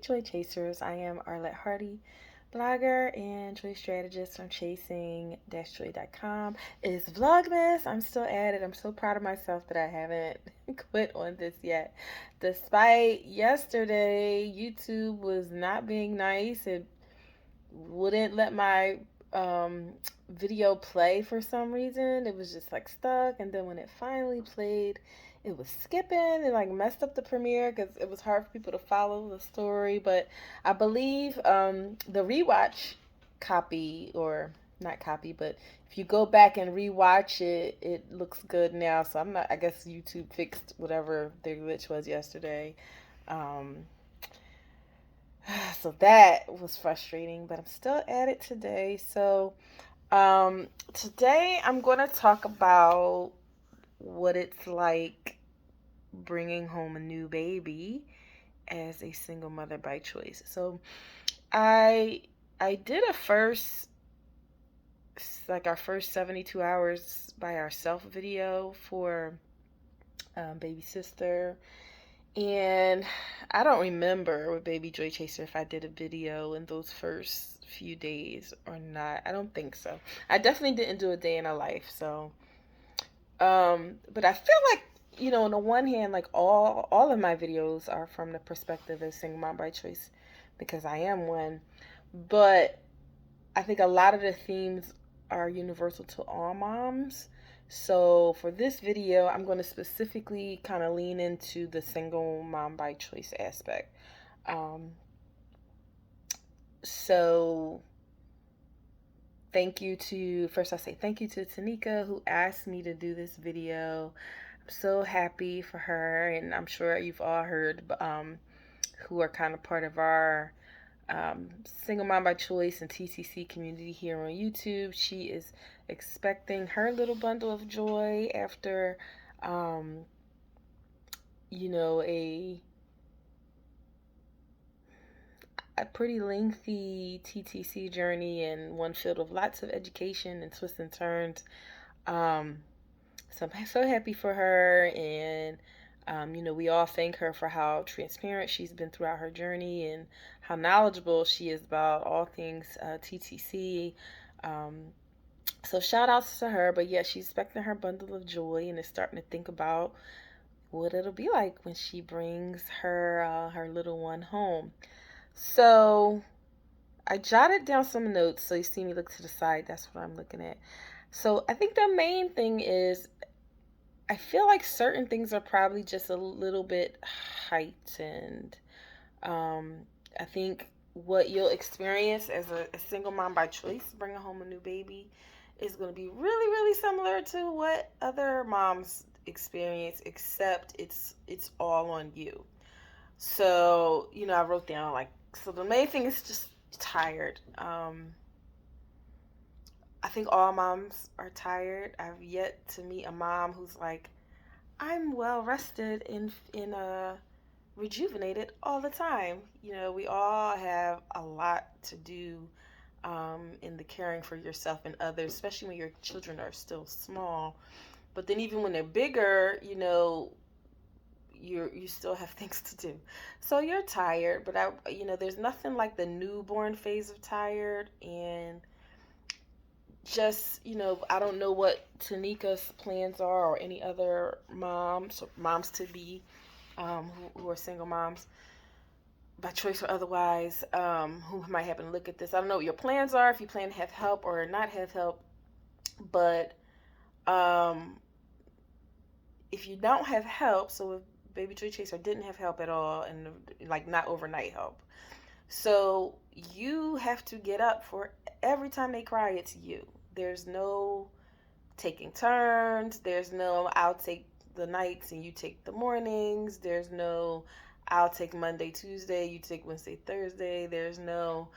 Joy Chasers. I am Arlette Hardy, blogger and joy strategist from chasing-joy.com. It's Vlogmas. I'm still at it. I'm so proud of myself that I haven't quit on this yet. Despite yesterday, YouTube was not being nice. It wouldn't let my video play for some reason. It was just like stuck, and then when it finally played, it was skipping. It like messed up the premiere because it was hard for people to follow the story. But I believe the rewatch copy, or not copy, but if you go back and rewatch it, it looks good now. So I'm not. I guess YouTube fixed whatever their glitch was yesterday. Um, so that was frustrating, but I'm still at it today. So today I'm going to talk about what it's like bringing home a new baby as a single mother by choice. So I I did a first, like our first 72 hours by ourself video for baby sister. And I don't remember with Baby Joy Chaser if I did a video in those first few days or not. I don't think so. I definitely didn't do a day in a life. So, but I feel like, on the one hand, like all of my videos are from the perspective of single mom by choice because I am one. But I think a lot of the themes are universal to all moms. So for this video, I'm going to specifically kind of lean into the single mom by choice aspect. Um, so first I say thank you to Tanika who asked me to do this video. I'm so happy for her, and I'm sure you've all heard who are kind of part of our single mom by choice and TCC community here on YouTube. She is expecting her little bundle of joy after, um, a pretty lengthy TTC journey, and one filled with lots of education and twists and turns. Um, so I'm so happy for her, and we all thank her for how transparent she's been throughout her journey and how knowledgeable she is about all things TTC. Um, so shout outs to her. But yeah, she's expecting her bundle of joy and is starting to think about what it'll be like when she brings her little one home. So I jotted down some notes. So you see me look to the side. That's what I'm looking at. So I think the main thing is I feel like certain things are probably just a little bit heightened. Um, I think what you'll experience as a single mom by choice, bringing home a new baby, is going to be really, really similar to what other moms experience, except it's all on you. So, I wrote down so the main thing is just tired. I think all moms are tired. I've yet to meet a mom who's like, I'm well rested and rejuvenated all the time. We all have a lot to do in the caring for yourself and others, especially when your children are still small. But then even when they're bigger, you still have things to do. So you're tired, but there's nothing like the newborn phase of tired. And just, I don't know what Tanika's plans are, or any other moms or moms to be, who are single moms by choice or otherwise, who might happen to look at this. I don't know what your plans are, if you plan to have help or not have help. But um, if you don't have help, so if Baby Joy Chaser didn't have help at all, and like not overnight help, so you have to get up for every time they cry. It's you. There's no taking turns. There's no I'll take the nights and you take the mornings. There's no I'll take Monday, Tuesday, you take Wednesday, Thursday. There's no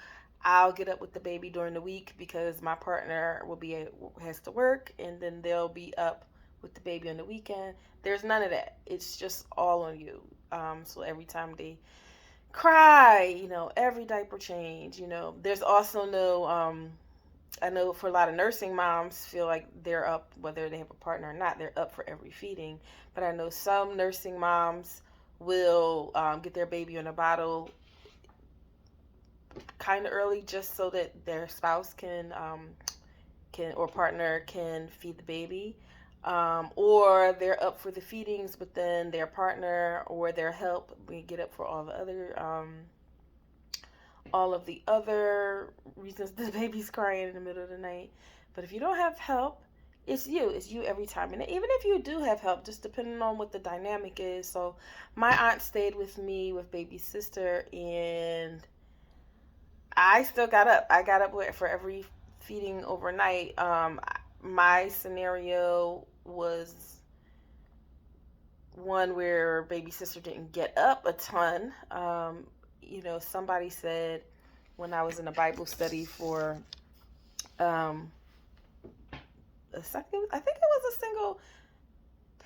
I'll get up with the baby during the week because my partner has to work, and then they'll be up with the baby on the weekend. There's none of that. It's just all on you. So every time they cry, every diaper change, there's also no I know for a lot of nursing moms feel like they're up, whether they have a partner or not, they're up for every feeding. But I know some nursing moms will get their baby on a bottle kind of early just so that their spouse can or partner can feed the baby. Or they're up for the feedings, but then their partner or their help we get up for all of the other reasons the baby's crying in the middle of the night. But if you don't have help, it's you every time. And even if you do have help, just depending on what the dynamic is. So my aunt stayed with me with baby sister, and I still got up. I got up for every feeding overnight. My scenario was one where baby sister didn't get up a ton. Somebody said when I was in a Bible study for um, I think it was a single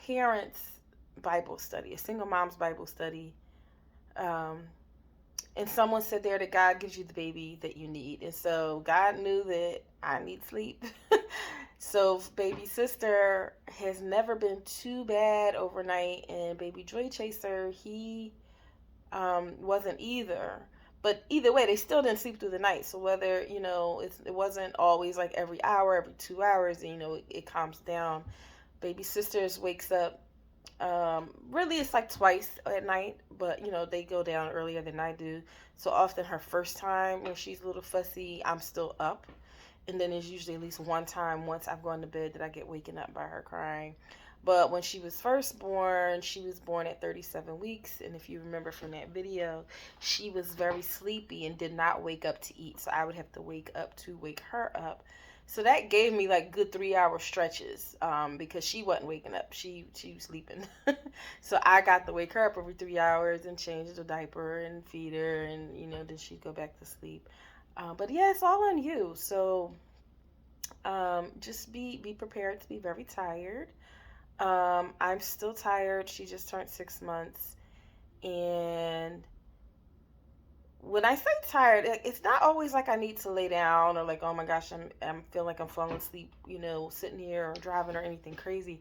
parents Bible study, a single mom's Bible study. Um, and someone said there that God gives you the baby that you need. And so God knew that I need sleep. So baby sister has never been too bad overnight, and baby Joy Chaser, he wasn't either. But either way, they still didn't sleep through the night. So whether, it wasn't always like every hour, every 2 hours, and, it calms down. Baby sisters wakes up. Really, it's like twice at night, but they go down earlier than I do. So often, her first time when she's a little fussy, I'm still up, and then there's usually at least one time once I've gone to bed that I get waken up by her crying. But when she was first born, she was born at 37 weeks, and if you remember from that video, she was very sleepy and did not wake up to eat. So I would have to wake up to wake her up. So that gave me like good 3 hour stretches because she wasn't waking up. She was sleeping. So I got to wake her up every 3 hours and change the diaper and feed her, and then she'd go back to sleep. But yeah, it's all on you. So just be prepared to be very tired. I'm still tired. She just turned 6 months, and when I say tired, it's not always like I need to lay down or like, oh my gosh, I'm feeling like I'm falling asleep, sitting here or driving or anything crazy.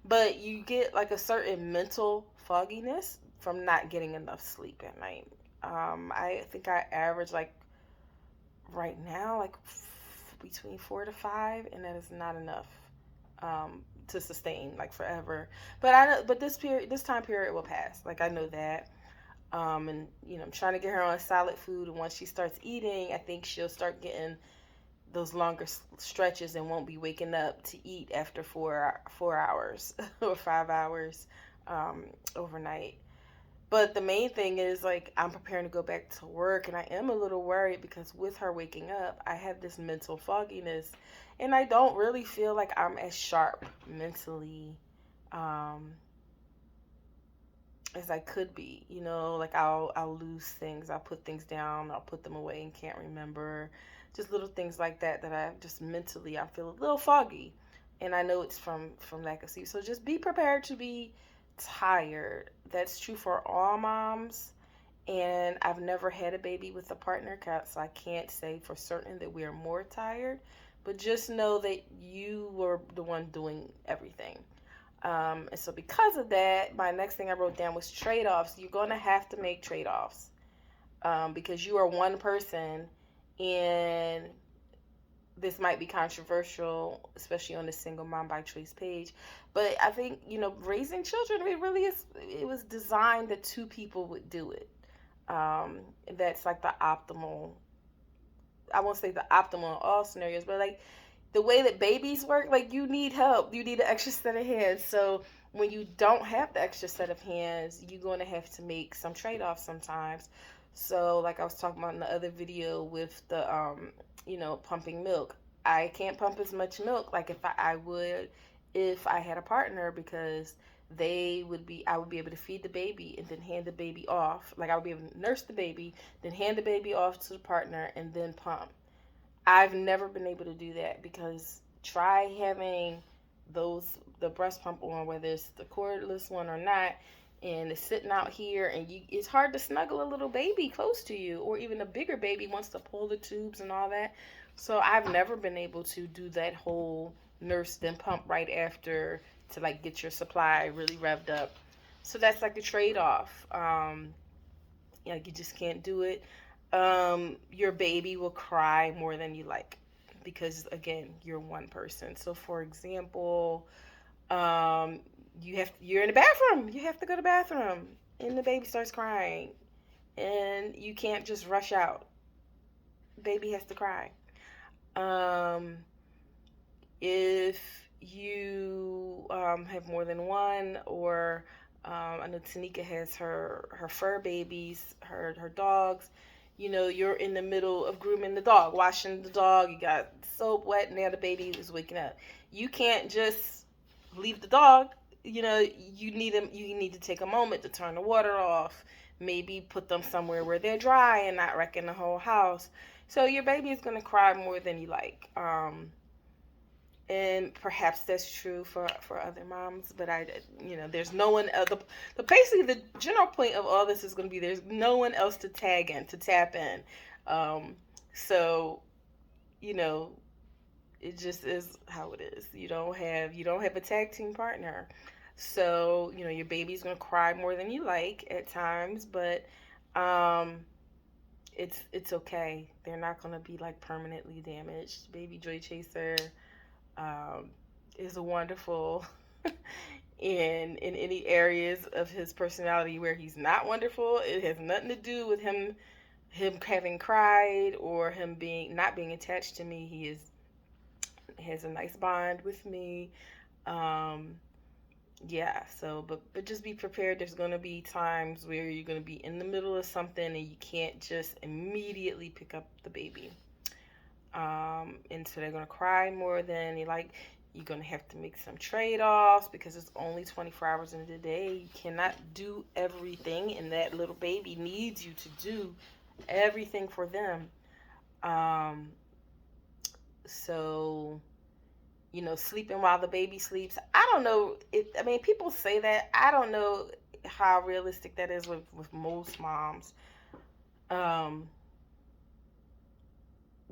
But you get like a certain mental fogginess from not getting enough sleep at night. I think I average like right now like between 4 to 5, and that is not enough to sustain like forever. But I know, but this time period will pass. Like I know that. And I'm trying to get her on solid food, and once she starts eating, I think she'll start getting those longer stretches and won't be waking up to eat after 4 hours or 5 hours overnight. But the main thing is like I'm preparing to go back to work, and I am a little worried because with her waking up, I have this mental fogginess, and I don't really feel like I'm as sharp mentally um, as I could be. Like I'll lose things, I'll put things down, I'll put them away and can't remember. Just little things like that I just mentally I feel a little foggy, and I know it's from lack of sleep. So just be prepared to be tired. That's true for all moms. And I've never had a baby with a partner, so I can't say for certain that we are more tired. But just know that you were the one doing everything. And so because of that, my next thing I wrote down was trade-offs. You're going to have to make trade-offs because you are one person, and this might be controversial, especially on the Single Mom by Choice page. But I think, raising children, it was designed that two people would do it. That's like the optimal, I won't say the optimal in all scenarios, but like the way that babies work, like you need help, you need an extra set of hands. So when you don't have the extra set of hands, you're going to have to make some trade-offs sometimes. So like I was talking about in the other video with the pumping milk, I can't pump as much milk like if I would if I had a partner, because I would be able to feed the baby and then hand the baby off. Like I would be able to nurse the baby, then hand the baby off to the partner and then pump. I've never been able to do that because try having the breast pump on, whether it's the cordless one or not, and it's sitting out here, and it's hard to snuggle a little baby close to you, or even a bigger baby wants to pull the tubes and all that. So I've never been able to do that whole nurse then pump right after to like get your supply really revved up. So that's like a trade-off. You just can't do it. your baby will cry more than you like because again, you're one person. So for example, um, you're in the bathroom, you have to go to the bathroom, and the baby starts crying, and you can't just rush out. Baby has to cry. Um, if you have more than one, or I know Tanika has her fur babies, her dogs. You know, you're in the middle of grooming the dog, washing the dog. You got soap wet, and now the baby is waking up. You can't just leave the dog. You know, You need to take a moment to turn the water off. Maybe put them somewhere where they're dry and not wrecking the whole house. So your baby is gonna cry more than you like. And perhaps that's true for other moms, but there's no one else. Basically the general point of all this is going to be there's no one else to tap in. So you know it just is how it is. You don't have a tag team partner, so your baby's going to cry more than you like at times, but um it's okay. They're not going to be like permanently damaged. Baby Joy Chaser um, is wonderful in any areas of his personality where he's not wonderful. It has nothing to do with him having cried or him being not being attached to me. He has a nice bond with me. Um, yeah. So, but just be prepared. There's gonna be times where you're gonna be in the middle of something and you can't just immediately pick up the baby. And so they're gonna cry more than you like. You're gonna have to make some trade-offs because it's only 24 hours in the day. You cannot do everything, and that little baby needs you to do everything for them. Um, so sleeping while the baby sleeps. I don't know. I mean, people say that. I don't know how realistic that is with most moms. Um,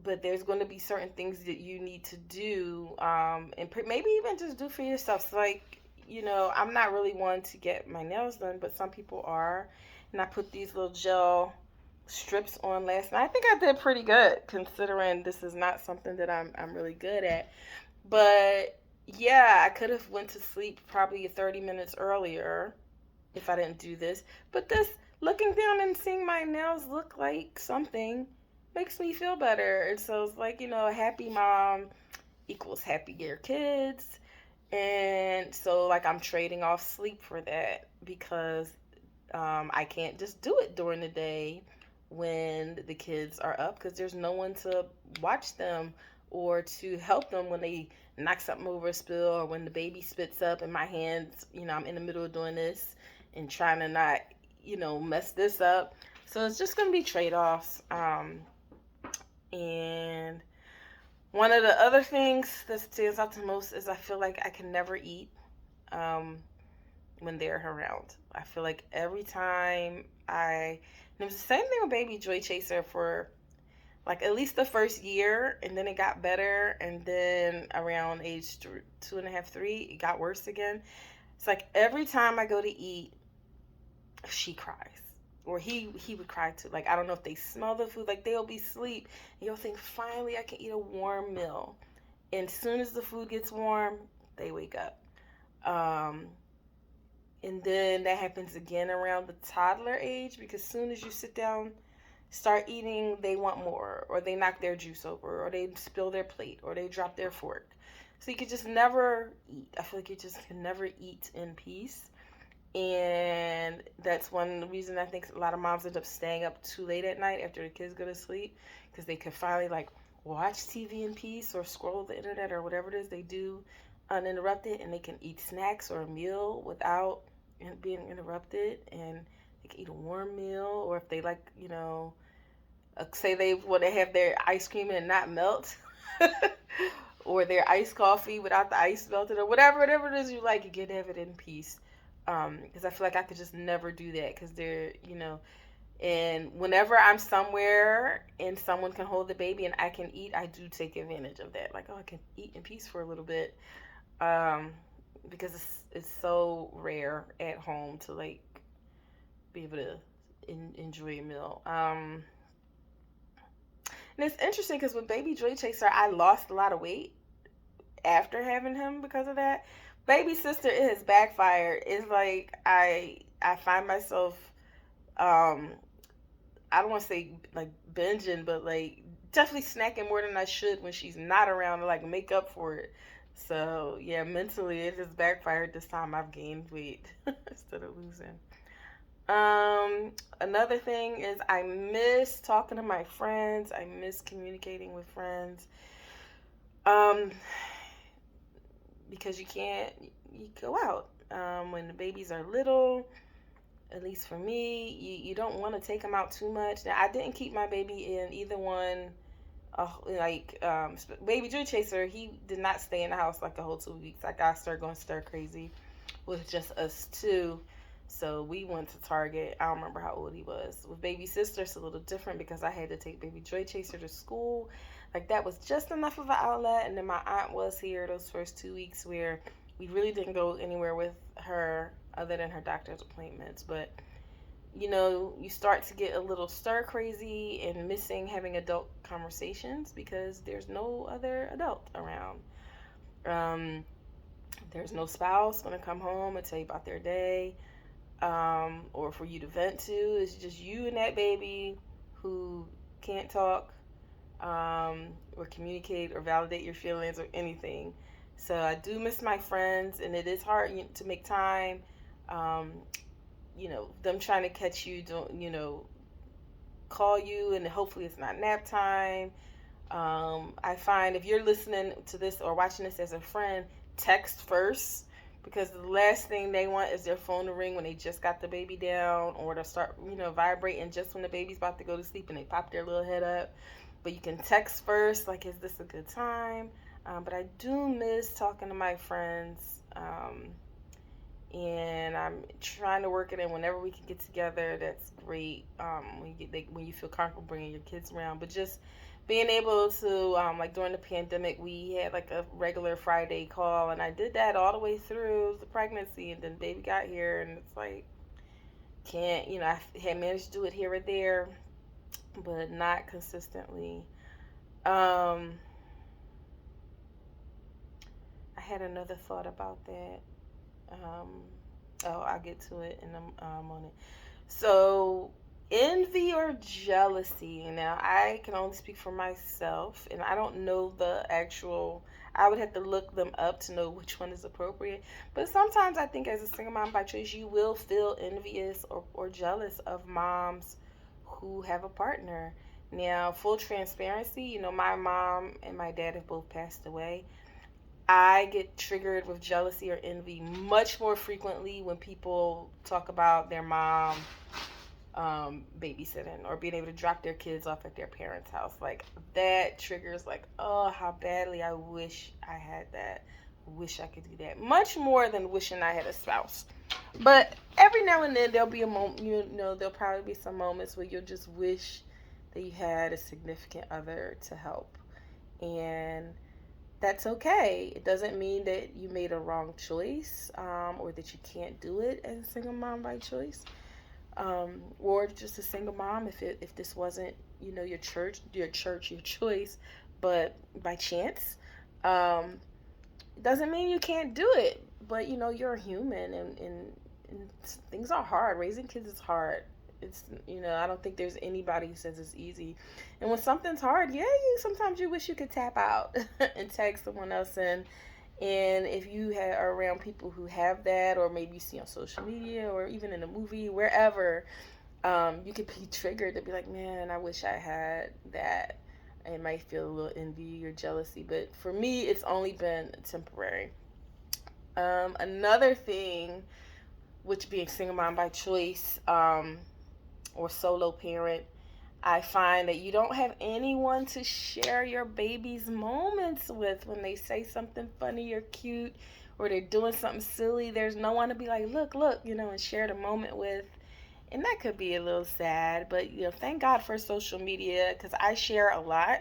but there's going to be certain things that you need to do, and maybe even just do for yourself. So like, I'm not really one to get my nails done, but some people are, and I put these little gel strips on last night. I think I did pretty good considering this is not something that I'm really good at. But yeah, I could have went to sleep probably 30 minutes earlier if I didn't do this. But this looking down and seeing my nails look like something makes me feel better. And so it's like, a happy mom equals happier kids. And so like I'm trading off sleep for that because I can't just do it during the day when the kids are up because there's no one to watch them or to help them when they knock something over a spill or when the baby spits up in my hands. I'm in the middle of doing this and trying to not, mess this up. So it's just going to be trade-offs. And one of the other things that stands out to most is I feel like I can never eat um, when they're around. I feel like every time and it was the same thing with Baby Joy Chaser for like at least the first year, and then it got better, and then around age 2.5, 3, it got worse again. It's like every time I go to eat, she cries. Or he would cry too. Like I don't know if they smell the food, like they'll be asleep, and you'll think finally I can eat a warm meal. And as soon as the food gets warm, they wake up. Um, and then that happens again around the toddler age because as soon as you sit down, start eating, they want more, or they knock their juice over, or they spill their plate, or they drop their fork. So you could just never eat. I feel like you just can never eat in peace. And that's one reason I think a lot of moms end up staying up too late at night after the kids go to sleep because they can finally like watch TV in peace or scroll the internet or whatever it is they do uninterrupted, and they can eat snacks or a meal without being interrupted, and they can eat a warm meal, or if they like, say they want to have their ice cream and not melt, or their iced coffee without the ice melted, or whatever it is you like, you can have it in peace. Because I feel like I could just never do that because and whenever I'm somewhere and someone can hold the baby and I can eat, I do take advantage of that. Like, oh, I can eat in peace for a little bit. Um, because it's so rare at home to like be able to enjoy a meal. And it's interesting because with Baby Joy Chaser, I lost a lot of weight after having him because of that. Baby sister, it has backfired. It's like I find myself um I don't want to say like binging, but like definitely snacking more than I should when she's not around to like make up for it. So yeah, mentally it has backfired this time. I've gained weight instead of losing. Another thing is I miss talking to my friends. I miss communicating with friends. Um, because you can't you go out when the babies are little. At least for me, you don't want to take them out too much. Now I didn't keep my baby in either one. Baby Drew Chaser, he did not stay in the house like a whole 2 weeks. Like I started going stir crazy with just us two. So we went to Target. I don't remember how old he was. With baby sister, it's a little different because I had to take baby Joy Chaser to school. Like that was just enough of an outlet. And then my aunt was here those first 2 weeks where we really didn't go anywhere with her other than her doctor's appointments. But you start to get a little stir crazy and missing having adult conversations because there's no other adult around. Um, there's no spouse going to come home and tell you about their day, or for you to vent to. It's just you and that baby who can't talk, or communicate or validate your feelings or anything. So I do miss my friends, and it is hard to make time. Um, them trying to catch you, don't call you, and hopefully it's not nap time. I find if you're listening to this or watching this as a friend, text first because the last thing they want is their phone to ring when they just got the baby down or to start, vibrating just when the baby's about to go to sleep and they pop their little head up. But you can text first, like, is this a good time? But I do miss talking to my friends. And I'm trying to work it in whenever we can get together. That's great. When you feel comfortable bringing your kids around, but just being able to like during the pandemic, we had like a regular Friday call, and I did that all the way through the pregnancy, and then baby got here, and it's like can't I had managed to do it here or there, but not consistently. Um, I had another thought about that. Um, I'll get to it in a moment. So, envy or jealousy. Now, I can only speak for myself, and I don't know the actual. I would have to look them up to know which one is appropriate. But sometimes I think, as a single mom by choice, you will feel envious or jealous of moms who have a partner. Now, full transparency, my mom and my dad have both passed away. I get triggered with jealousy or envy much more frequently when people talk about their mom babysitting or being able to drop their kids off at their parents' house. Like that triggers like, oh, how badly I wish I had that. Wish I could do that. Much more than wishing I had a spouse. But every now and then there'll be a moment, there'll probably be some moments where you'll just wish that you had a significant other to help. And that's okay. It doesn't mean that you made a wrong choice, or that you can't do it as a single mom by choice, or just a single mom if this wasn't your choice, but by chance. It doesn't mean you can't do it, but you're a human, and things are hard. Raising kids is hard. It's I don't think there's anybody who says it's easy. And when something's hard, yeah, sometimes you wish you could tap out and tag someone else in. And if you are around people who have that, or maybe you see on social media or even in a movie, wherever, you could be triggered to be like, man, I wish I had that. It might feel a little envy or jealousy, but for me, it's only been temporary. Another thing, which being single mom by choice, or solo parent, I find that you don't have anyone to share your baby's moments with when they say something funny or cute or they're doing something silly. There's no one to be like, look, and share the moment with. And that could be a little sad, but thank God for social media because I share a lot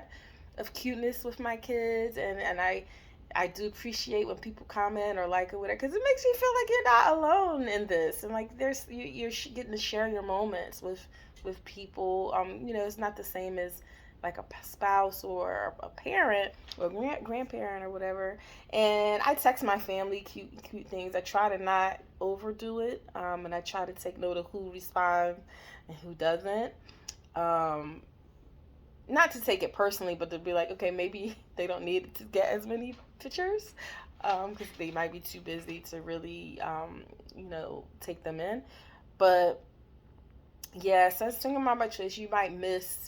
of cuteness with my kids, and I do appreciate when people comment or like or whatever because it makes you feel like you're not alone in this, and like you're getting to share your moments with people. It's not the same as like a spouse or a parent or grandparent or whatever. And I text my family cute things. I try to not overdo it, and I try to take note of who responds and who doesn't. Um, Not to take it personally, but to be like, okay, maybe they don't need to get as many pictures because they might be too busy to really, take them in. But yes, as a single mom by choice, you might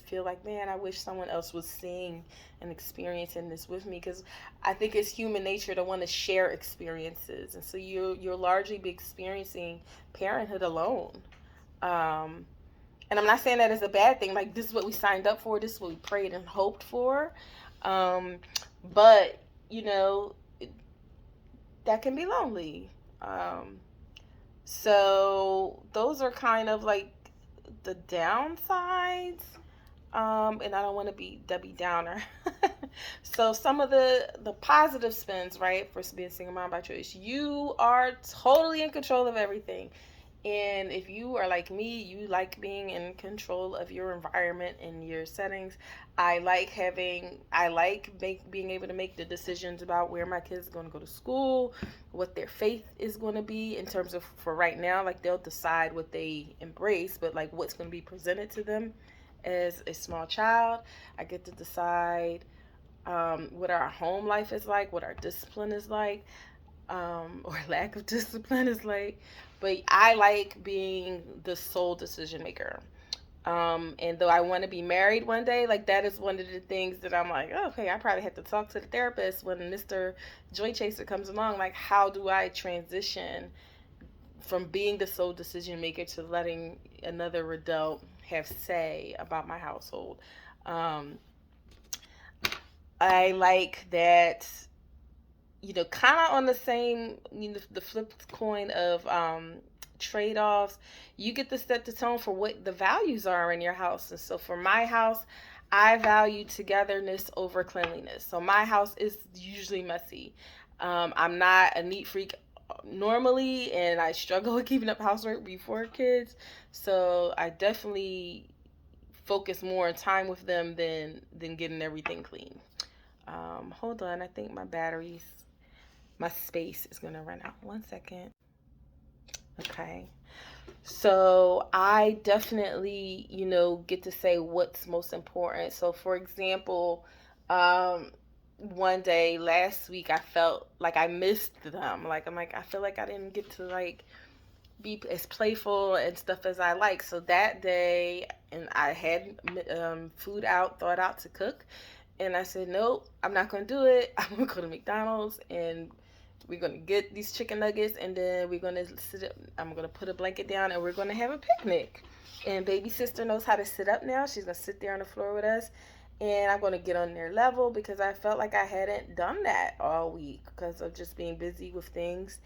feel like, man, I wish someone else was seeing and experiencing this with me, because I think it's human nature to want to share experiences, and so you're largely be experiencing parenthood alone. Um, and I'm not saying that is a bad thing. Like, this is what we signed up for. This is what we prayed and hoped for. Um, but you know, that can be lonely. Um, so those are kind of like the downsides. And I don't want to be Debbie Downer. So some of the positive spins, right, for being single mom by choice, you are totally in control of everything. And if you are like me, you like being in control of your environment and your settings. Being able to make the decisions about where my kids are going to go to school, what their faith is going to be in terms of, for right now, like they'll decide what they embrace, but like what's going to be presented to them as a small child. I get to decide what our home life is like, what our discipline is like, or lack of discipline is like. But I like being the sole decision maker. And though I want to be married one day, like that is one of the things that I'm like, oh, okay, I probably have to talk to the therapist when Mr. Joy Chaser comes along. Like, how do I transition from being the sole decision maker to letting another adult have say about my household? Um, I like that, kind of on the same, the flipped coin of trade offs. You get to set the tone for what the values are in your house. And so for my house, I value togetherness over cleanliness. So my house is usually messy. I'm not a neat freak normally, and I struggle with keeping up housework before kids. So I definitely focus more on time with them than getting everything clean. Hold on, I think my space is gonna run out. 1 second. Okay. So I definitely, get to say what's most important. So for example, um, one day last week I felt like I missed them. Like I feel like I didn't get to like be as playful and stuff as I like. So that day, and I had food out, thought out to cook, and I said, nope, I'm not gonna do it. I'm gonna go to McDonald's and we're gonna get these chicken nuggets, and then we're gonna sit up. I'm gonna put a blanket down, and we're gonna have a picnic. And baby sister knows how to sit up now. She's gonna sit there on the floor with us, and I'm gonna get on their level because I felt like I hadn't done that all week because of just being busy with things.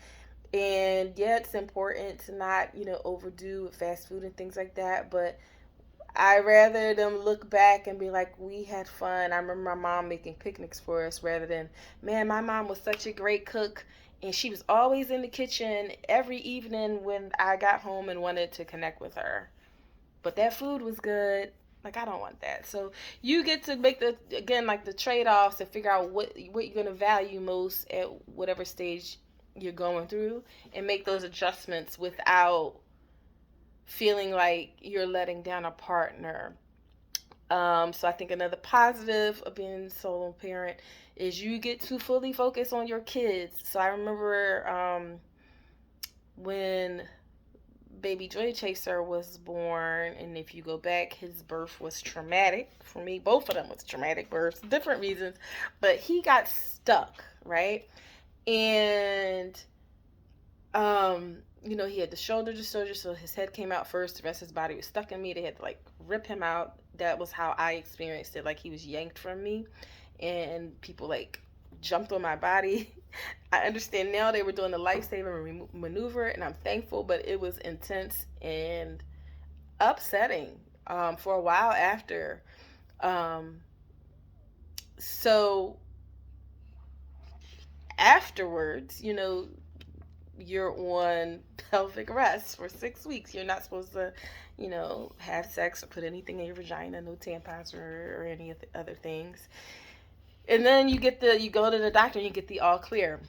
And yeah, it's important to not, overdo fast food and things like that. But I rather them look back and be like, we had fun. I remember my mom making picnics for us, rather than, man, my mom was such a great cook and she was always in the kitchen every evening when I got home and wanted to connect with her. But that food was good. Like, I don't want that. So you get to make the trade-offs and figure out what you're going to value most at whatever stage you're going through, and make those adjustments without feeling like you're letting down a partner. So I think another positive of being a solo parent is you get to fully focus on your kids. So I remember when baby Joy Chaser was born, and if you go back, his birth was traumatic for me. Both of them was traumatic births, different reasons, but he got stuck, right? And he had the shoulder to shoulder, so his head came out first. The rest of his body was stuck in me. They had to like rip him out. That was how I experienced it. Like, he was yanked from me, and people like jumped on my body. I understand now they were doing the lifesaving maneuver, and I'm thankful, but it was intense and upsetting for a while after. Um, so afterwards, you're on pelvic rest for 6 weeks. You're not supposed to, have sex or put anything in your vagina, no tampons or any of the other things. And then you go to the doctor and you get the all clear.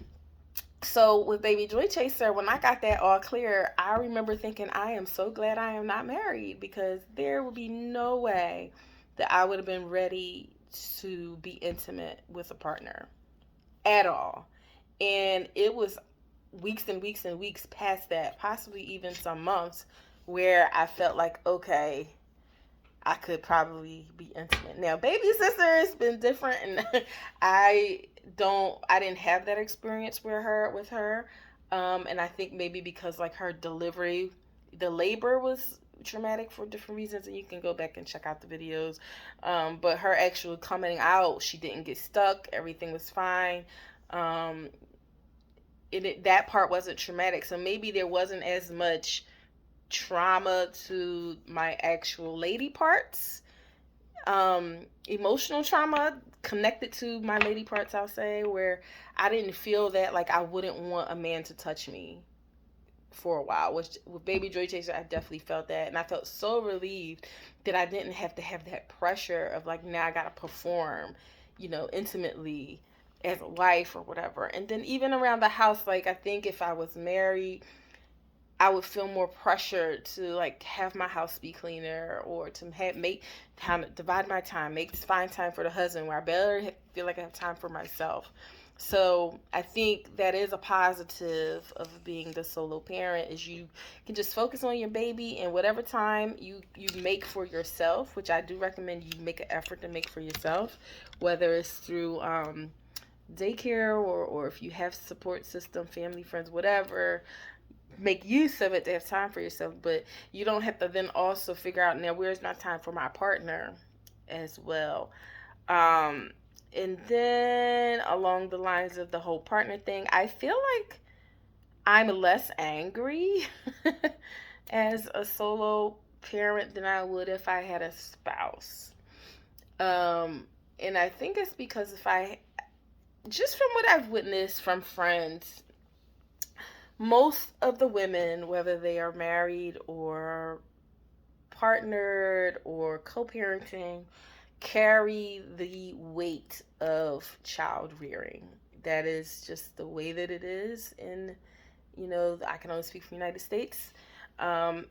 So with Baby Joy Chaser, when I got that all clear, I remember thinking, I am so glad I am not married, because there would be no way that I would have been ready to be intimate with a partner at all. And it was weeks and weeks and weeks past that, possibly even some months, where I felt like, okay, I could probably be intimate. Now, baby sister has been different, and I didn't have that experience with her, and I think maybe because like her delivery, the labor was traumatic for different reasons, and you can go back and check out the videos. But her actual coming out, she didn't get stuck. Everything was fine. Um, that part wasn't traumatic, so maybe there wasn't as much trauma to my actual lady parts, emotional trauma connected to my lady parts, I'll say, where I didn't feel that like I wouldn't want a man to touch me for a while. Which with Baby Joy Chaser, I definitely felt that, and I felt so relieved that I didn't have to have that pressure of like, now I gotta perform, intimately as a wife or whatever. And then even around the house, like I think if I was married, I would feel more pressure to like have my house be cleaner, or to make time, divide my time, find time for the husband, where I better feel like I have time for myself. So I think that is a positive of being the solo parent, is you can just focus on your baby, and whatever time you make for yourself, which I do recommend you make an effort to make for yourself, whether it's through daycare, or if you have support system, family, friends, whatever, make use of it to have time for yourself. But you don't have to then also figure out, now where's my time for my partner as well. And then along the lines of the whole partner thing, I feel like I'm less angry as a solo parent than I would if I had a spouse. And I think it's because just from what I've witnessed from friends, most of the women, whether they are married or partnered or co-parenting, carry the weight of child rearing. That is just the way that it is. And I can only speak for the United States. And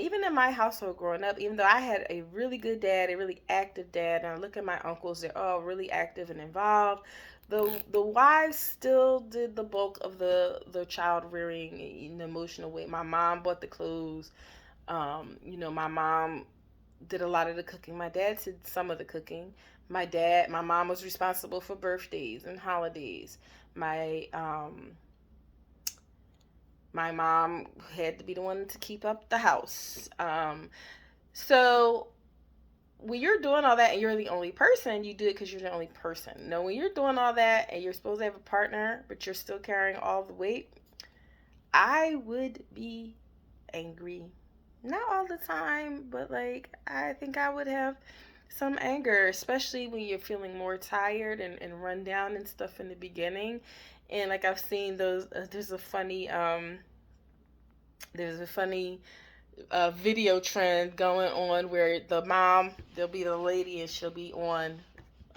even in my household growing up, even though I had a really good dad, a really active dad, and I look at my uncles, they're all really active and involved. The wives still did the bulk of the child rearing in the emotional way. My mom bought the clothes. My mom did a lot of the cooking. My dad did some of the cooking. My mom was responsible for birthdays and holidays. My mom had to be the one to keep up the house. So when you're doing all that and you're the only person, you do it because you're the only person. No, when you're doing all that and you're supposed to have a partner, but you're still carrying all the weight, I would be angry. Not all the time, but like I think I would have some anger, especially when you're feeling more tired and run down and stuff in the beginning. And like I've seen those, there's a funny video trend going on where there'll be the lady, and she'll be on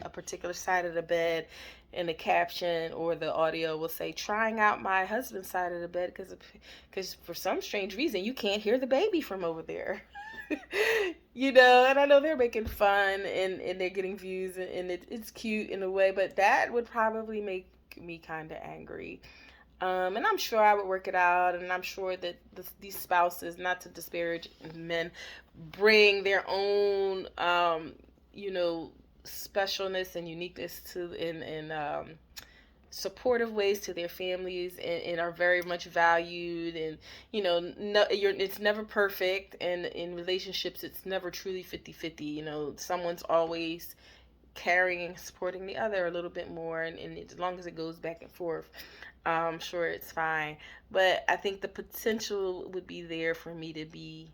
a particular side of the bed, and the caption or the audio will say, trying out my husband's side of the bed, because for some strange reason you can't hear the baby from over there. And I know they're making fun, and they're getting views, and it's cute in a way, but that would probably make me kind of angry. And I'm sure I would work it out, and I'm sure that these spouses, not to disparage men, bring their own, specialness and uniqueness to in supportive ways to their families, and are very much valued. And it's never perfect, and in relationships it's never truly 50-50. Someone's always carrying and supporting the other a little bit more, and as long as it goes back and forth, I'm sure it's fine. But I think the potential would be there for me to be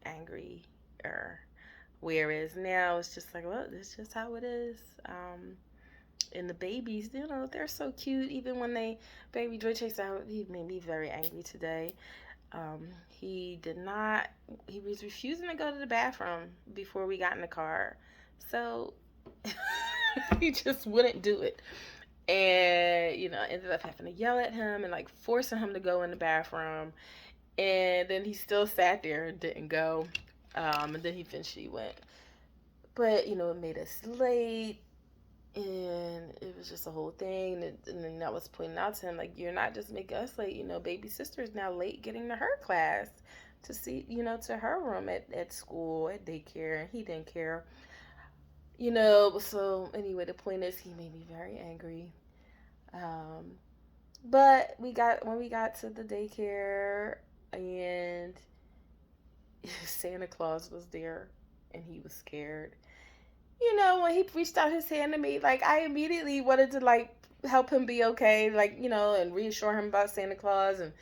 angry, or whereas now it's just like, well, it's just how it is. And the babies, they're so cute. Even when baby Joy Chase out, he made me very angry today. He did not, he was refusing to go to the bathroom before we got in the car. So he just wouldn't do it. And, ended up having to yell at him and like forcing him to go in the bathroom. And then he still sat there and didn't go. And then he eventually went. But, it made us late. And it was just a whole thing. And then I was pointing out to him, like, you're not just making us late. Baby sister is now late getting to her class to see, to her room at school, at daycare. And he didn't care. So anyway, the point is he made me very angry. But when we got to the daycare and Santa Claus was there and he was scared. When he reached out his hand to me, like, I immediately wanted to, like, help him be okay, like, and reassure him about Santa Claus. And,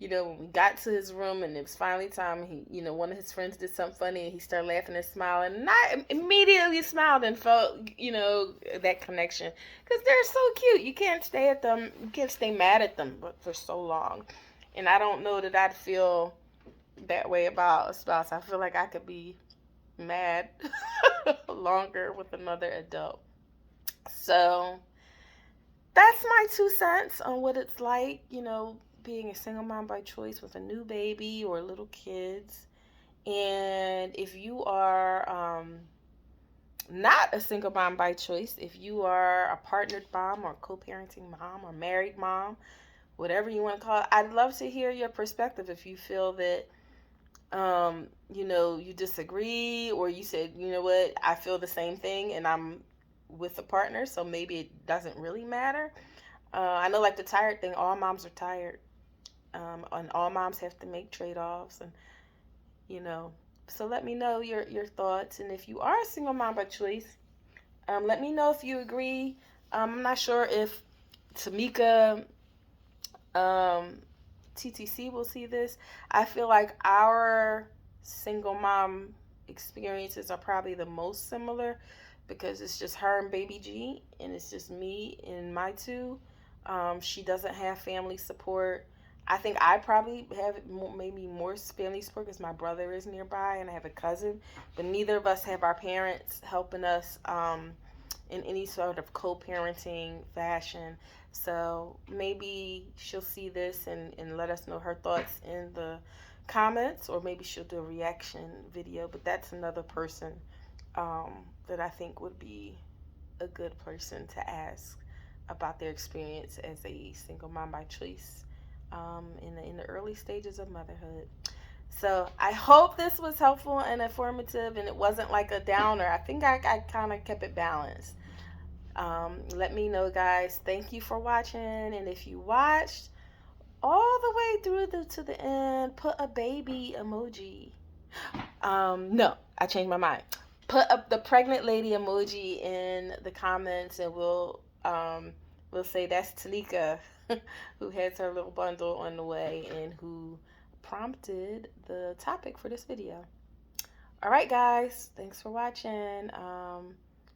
when we got to his room and it was finally time, one of his friends did something funny and he started laughing and smiling. And I immediately smiled and felt, that connection. Because they're so cute. You can't stay mad at them for so long. And I don't know that I'd feel that way about a spouse. I feel like I could be mad longer with another adult. So that's my 2 cents on what it's like, being a single mom by choice with a new baby or little kids. And if you are not a single mom by choice, if you are a partnered mom or co-parenting mom or married mom, whatever you want to call it, I'd love to hear your perspective. If you feel that you disagree, or you said, what, I feel the same thing and I'm with a partner, so maybe it doesn't really matter. I know, like the tired thing, all moms are tired, and all moms have to make trade-offs, and so let me know your thoughts. And if you are a single mom by choice, let me know if you agree. I'm not sure if Tamika TTC will see this. I feel like our single mom experiences are probably the most similar because it's just her and baby G, and it's just me and my two. She doesn't have family support. I think I probably have maybe more family support because my brother is nearby and I have a cousin, but neither of us have our parents helping us in any sort of co-parenting fashion. So maybe she'll see this and let us know her thoughts in the comments, or maybe she'll do a reaction video. But that's another person that I think would be a good person to ask about their experience as a single mom by choice in the early stages of motherhood. So I hope this was helpful and informative, and it wasn't like a downer. I think I kind of kept it balanced. Let me know, guys. Thank you for watching, and if you watched all the way through to the end, put a baby emoji. No, I changed my mind. Put up the pregnant lady emoji in the comments, and we'll say that's Tanika, who has her little bundle on the way and who prompted the topic for this video. All right, guys, thanks for watching.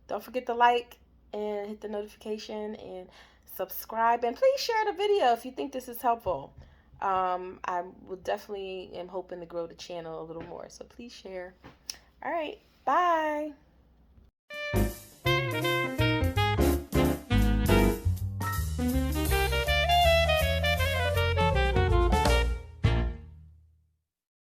Don't forget to like and hit the notification and subscribe, and please share the video if you think this is helpful. I will definitely am hoping to grow the channel a little more, so please share. All right, bye.